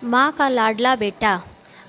माँ का लाडला बेटा।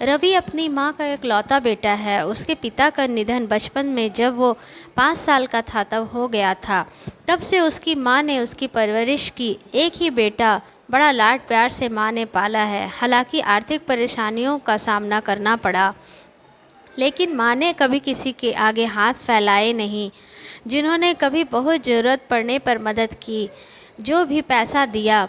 रवि अपनी माँ का इकलौता बेटा है। उसके पिता का निधन बचपन में जब वो 5 साल का था तब हो गया था। तब से उसकी माँ ने उसकी परवरिश की। एक ही बेटा, बड़ा लाड प्यार से माँ ने पाला है। हालांकि आर्थिक परेशानियों का सामना करना पड़ा, लेकिन माँ ने कभी किसी के आगे हाथ फैलाए नहीं। जिन्होंने कभी बहुत ज़रूरत पड़ने पर मदद की, जो भी पैसा दिया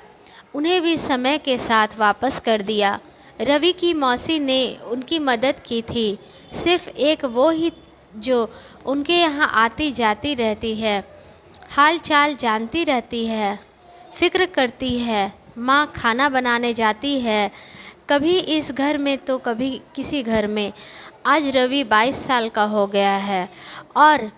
उन्हें भी समय के साथ वापस कर दिया। रवि की मौसी ने उनकी मदद की थी। सिर्फ एक वो ही जो उनके यहाँ आती जाती रहती है, हाल चाल जानती रहती है, फिक्र करती है। माँ खाना बनाने जाती है, कभी इस घर में तो कभी किसी घर में। आज रवि 22 साल का हो गया है और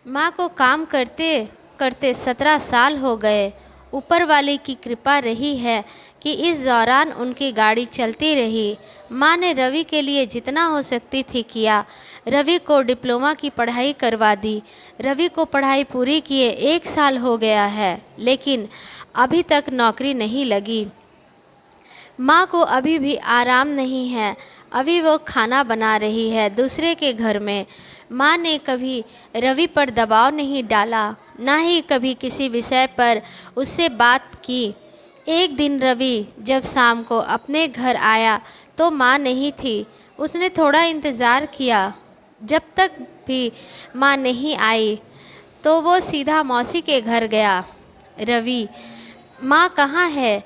माँ को काम करते करते 17 साल हो गए। ऊपर वाले की कृपा रही है कि इस दौरान उनकी गाड़ी चलती रही। माँ ने रवि के लिए जितना हो सकती थी किया। रवि को डिप्लोमा की पढ़ाई करवा दी। रवि को पढ़ाई पूरी किए 1 साल हो गया है, लेकिन अभी तक नौकरी नहीं लगी। माँ को अभी भी आराम नहीं है। अभी वो खाना बना रही है दूसरे के घर में। माँ ने कभी रवि पर दबाव नहीं डाला, ना ही कभी किसी विषय पर उससे बात की। एक दिन रवि जब शाम को अपने घर आया तो माँ नहीं थी। उसने थोड़ा इंतज़ार किया। जब तक भी माँ नहीं आई तो वो सीधा मौसी के घर गया। रवि, माँ कहाँ है?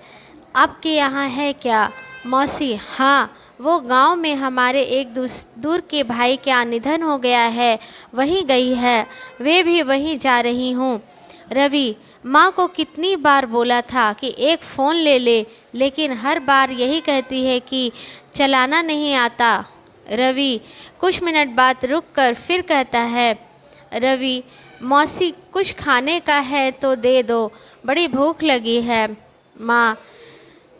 आपके यहाँ है क्या? मौसी, हाँ, वो गांव में हमारे एक दूर के भाई का निधन हो गया है, वहीं गई है। वे भी वहीं जा रही हूँ। रवि, माँ को कितनी बार बोला था कि एक फ़ोन ले ले, लेकिन हर बार यही कहती है कि चलाना नहीं आता। रवि कुछ मिनट बाद रुककर फिर कहता है, रवि, मौसी कुछ खाने का है तो दे दो, बड़ी भूख लगी है। माँ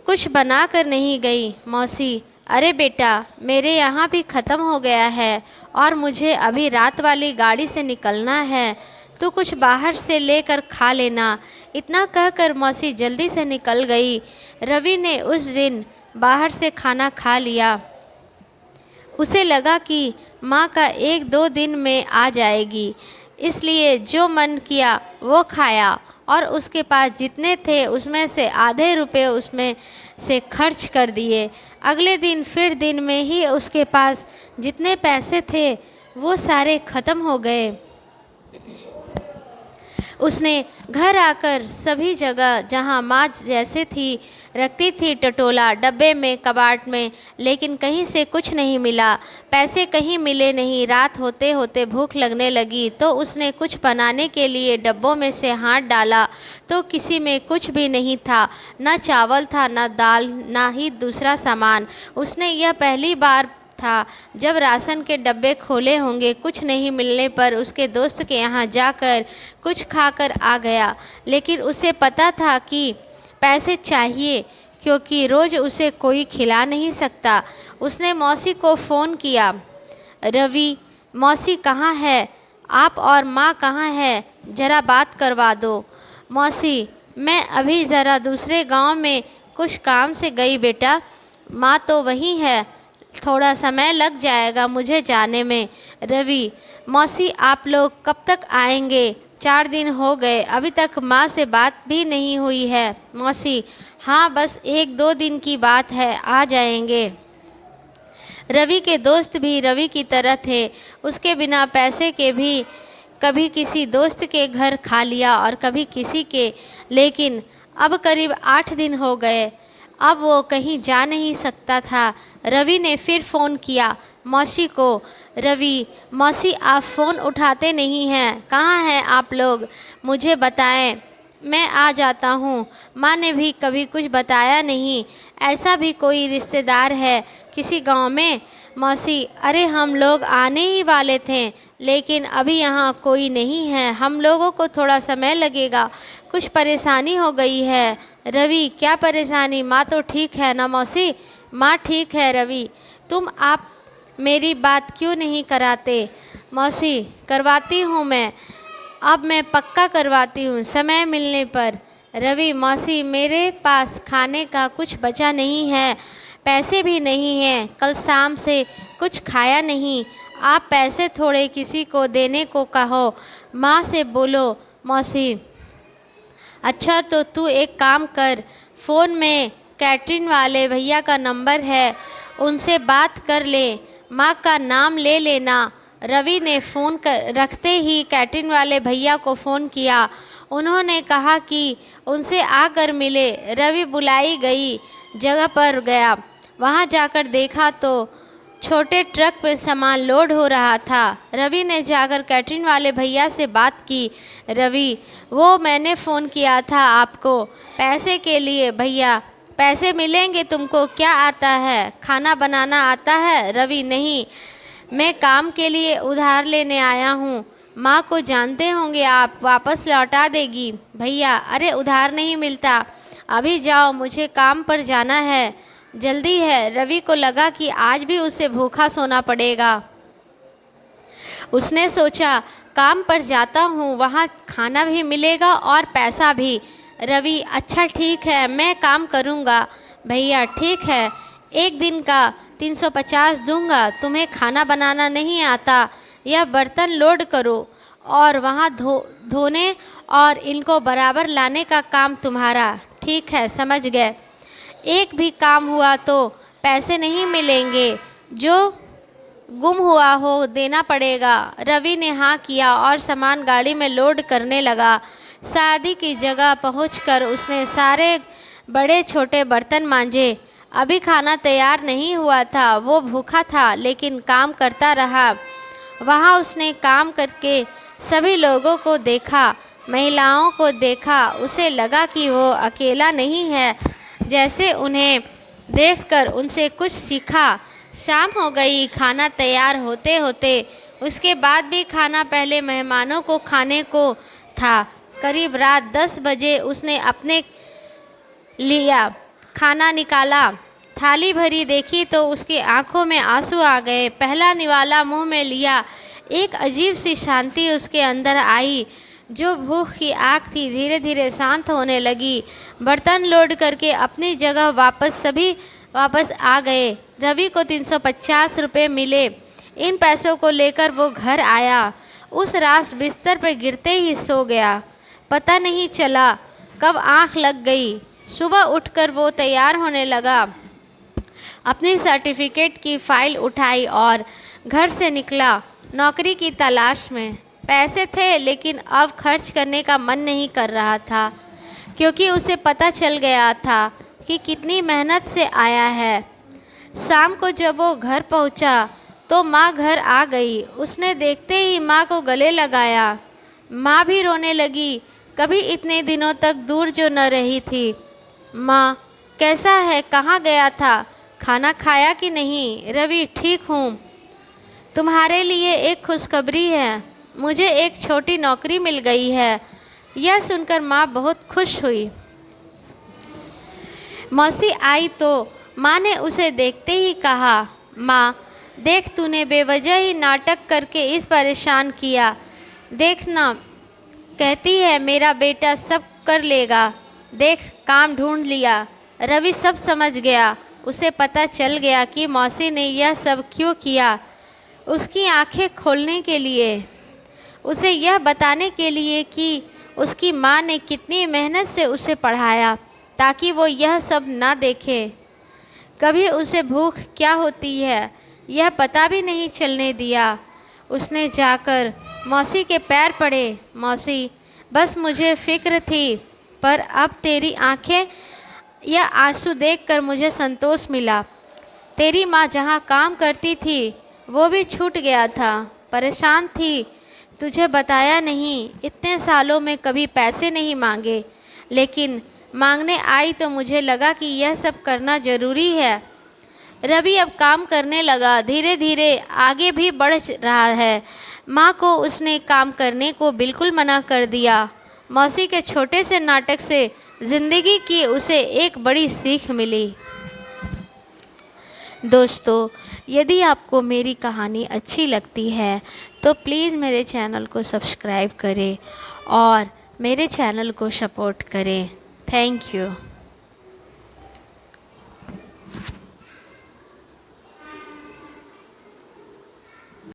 कुछ बना कर नहीं गई। मौसी, अरे बेटा, मेरे यहाँ भी ख़त्म हो गया है और मुझे अभी रात वाली गाड़ी से निकलना है। तू कुछ बाहर से लेकर खा लेना। इतना कहकर मौसी जल्दी से निकल गई। रवि ने उस दिन बाहर से खाना खा लिया। उसे लगा कि माँ का 1-2 दिन में आ जाएगी, इसलिए जो मन किया वो खाया और उसके पास जितने थे उसमें से आधे रुपए उसमें से खर्च कर दिए। अगले दिन फिर दिन में ही उसके पास जितने पैसे थे वो सारे ख़त्म हो गए। उसने घर आकर सभी जगह जहाँ माँ जैसे थी रखती थी, टटोला, डब्बे में, कबाड़ में, लेकिन कहीं से कुछ नहीं मिला। पैसे कहीं मिले नहीं। रात होते होते भूख लगने लगी तो उसने कुछ बनाने के लिए डब्बों में से हाथ डाला तो किसी में कुछ भी नहीं था। न चावल था, न दाल, ना ही दूसरा सामान। उसने यह पहली बार था जब राशन के डब्बे खोले होंगे। कुछ नहीं मिलने पर उसके दोस्त के यहाँ जाकर कुछ खाकर आ गया, लेकिन उसे पता था कि पैसे चाहिए, क्योंकि रोज़ उसे कोई खिला नहीं सकता। उसने मौसी को फ़ोन किया, रवि, मौसी कहाँ है? आप और माँ कहाँ है? ज़रा बात करवा दो। मौसी, मैं अभी ज़रा दूसरे गांव में कुछ काम से गई बेटा। माँ तो वहीं है, थोड़ा समय लग जाएगा मुझे जाने में। रवि, मौसी आप लोग कब तक आएंगे? 4 दिन हो गए, अभी तक माँ से बात भी नहीं हुई है। मौसी, हाँ, बस 1-2 दिन की बात है, आ जाएंगे। रवि के दोस्त भी रवि की तरह थे। उसके बिना पैसे के भी कभी किसी दोस्त के घर खा लिया और कभी किसी के, लेकिन अब करीब 8 दिन हो गए। अब वो कहीं जा नहीं सकता था। रवि ने फिर फ़ोन किया मौसी को। रवि, मौसी आप फ़ोन उठाते नहीं हैं, कहाँ हैं आप लोग? मुझे बताएं, मैं आ जाता हूँ। माँ ने भी कभी कुछ बताया नहीं। ऐसा भी कोई रिश्तेदार है किसी गांव में? मौसी, अरे हम लोग आने ही वाले थे, लेकिन अभी यहाँ कोई नहीं है। हम लोगों को थोड़ा समय लगेगा, कुछ परेशानी हो गई है। रवि, क्या परेशानी? माँ तो ठीक है ना मौसी? माँ ठीक है। रवि, तुम आप मेरी बात क्यों नहीं कराते? मौसी, करवाती हूँ मैं, अब मैं पक्का करवाती हूँ समय मिलने पर। रवि, मौसी मेरे पास खाने का कुछ बचा नहीं है, पैसे भी नहीं हैं, कल शाम से कुछ खाया नहीं, आप पैसे थोड़े किसी को देने को कहो। माँ से बोलो, मौसी अच्छा तो तू एक काम कर, फ़ोन में कैटरिंग वाले भैया का नंबर है, उनसे बात कर ले, माँ का नाम ले लेना। रवि ने फ़ोन रखते ही कैटरिंग वाले भैया को फ़ोन किया। उन्होंने कहा कि उनसे आकर मिले। रवि बुलाई गई जगह पर गया। वहाँ जाकर देखा तो छोटे ट्रक में सामान लोड हो रहा था। रवि ने जाकर कैटरिंग वाले भैया से बात की। रवि, वो मैंने फ़ोन किया था आपको पैसे के लिए। भैया, पैसे मिलेंगे, तुमको क्या आता है, खाना बनाना आता है? रवि, नहीं, मैं काम के लिए उधार लेने आया हूँ, माँ को जानते होंगे आप, वापस लौटा देगी। भैया, अरे उधार नहीं मिलता, अभी जाओ, मुझे काम पर जाना है, जल्दी है। रवि को लगा कि आज भी उसे भूखा सोना पड़ेगा। उसने सोचा, काम पर जाता हूँ, वहाँ खाना भी मिलेगा और पैसा भी। रवि, अच्छा ठीक है, मैं काम करूँगा। भैया, ठीक है, एक दिन का 350 दूंगा, तुम्हें खाना बनाना नहीं आता, यह बर्तन लोड करो और वहाँ धोने और इनको बराबर लाने का काम तुम्हारा। ठीक है, समझ गए। एक भी काम हुआ तो पैसे नहीं मिलेंगे, जो गुम हुआ हो देना पड़ेगा। रवि ने हाँ किया और सामान गाड़ी में लोड करने लगा। शादी की जगह पहुंचकर उसने सारे बड़े छोटे बर्तन मांजे। अभी खाना तैयार नहीं हुआ था, वो भूखा था लेकिन काम करता रहा। वहाँ उसने काम करके सभी लोगों को देखा, महिलाओं को देखा। उसे लगा कि वो अकेला नहीं है, जैसे उन्हें देखकर उनसे कुछ सीखा। शाम हो गई, खाना तैयार होते होते। उसके बाद भी खाना पहले मेहमानों को खाने को था। करीब रात 10 बजे उसने अपने लिया खाना निकाला, थाली भरी, देखी तो उसकी आंखों में आंसू आ गए। पहला निवाला मुंह में लिया, एक अजीब सी शांति उसके अंदर आई। जो भूख की आग थी धीरे धीरे शांत होने लगी। बर्तन लोड करके अपनी जगह सभी वापस आ गए। रवि को 350 रुपये मिले। इन पैसों को लेकर वो घर आया। उस रात बिस्तर पर गिरते ही सो गया। पता नहीं चला कब आँख लग गई। सुबह उठकर वो तैयार होने लगा, अपनी सर्टिफिकेट की फ़ाइल उठाई और घर से निकला नौकरी की तलाश में। पैसे थे लेकिन अब खर्च करने का मन नहीं कर रहा था, क्योंकि उसे पता चल गया था कि कितनी मेहनत से आया है। शाम को जब वो घर पहुंचा तो माँ घर आ गई। उसने देखते ही माँ को गले लगाया। माँ भी रोने लगी, कभी इतने दिनों तक दूर जो न रही थी। माँ, कैसा है, कहाँ गया था, खाना खाया कि नहीं? रवि, ठीक हूँ। तुम्हारे लिए एक खुशखबरी है, मुझे एक छोटी नौकरी मिल गई है। यह सुनकर माँ बहुत खुश हुई। मौसी आई तो माँ ने उसे देखते ही कहा, माँ देख, तूने बेवजह ही नाटक करके इस परेशान किया। देखना, कहती है मेरा बेटा सब कर लेगा, देख काम ढूंढ लिया। रवि सब समझ गया। उसे पता चल गया कि मौसी ने यह सब क्यों किया। उसकी आंखें खोलने के लिए, उसे यह बताने के लिए कि उसकी माँ ने कितनी मेहनत से उसे पढ़ाया ताकि वो यह सब ना देखे। कभी उसे भूख क्या होती है यह पता भी नहीं चलने दिया। उसने जाकर मौसी के पैर पड़े। मौसी, बस मुझे फ़िक्र थी, पर अब तेरी आंखें या आंसू देखकर मुझे संतोष मिला। तेरी माँ जहाँ काम करती थी वो भी छूट गया था, परेशान थी, तुझे बताया नहीं। इतने सालों में कभी पैसे नहीं मांगे, लेकिन मांगने आई तो मुझे लगा कि यह सब करना ज़रूरी है। रवि अब काम करने लगा, धीरे धीरे आगे भी बढ़ रहा है। माँ को उसने काम करने को बिल्कुल मना कर दिया। मौसी के छोटे से नाटक से ज़िंदगी की उसे एक बड़ी सीख मिली। दोस्तों, यदि आपको मेरी कहानी अच्छी लगती है तो प्लीज़ मेरे चैनल को सब्सक्राइब करें और मेरे चैनल को सपोर्ट करें। Thank you.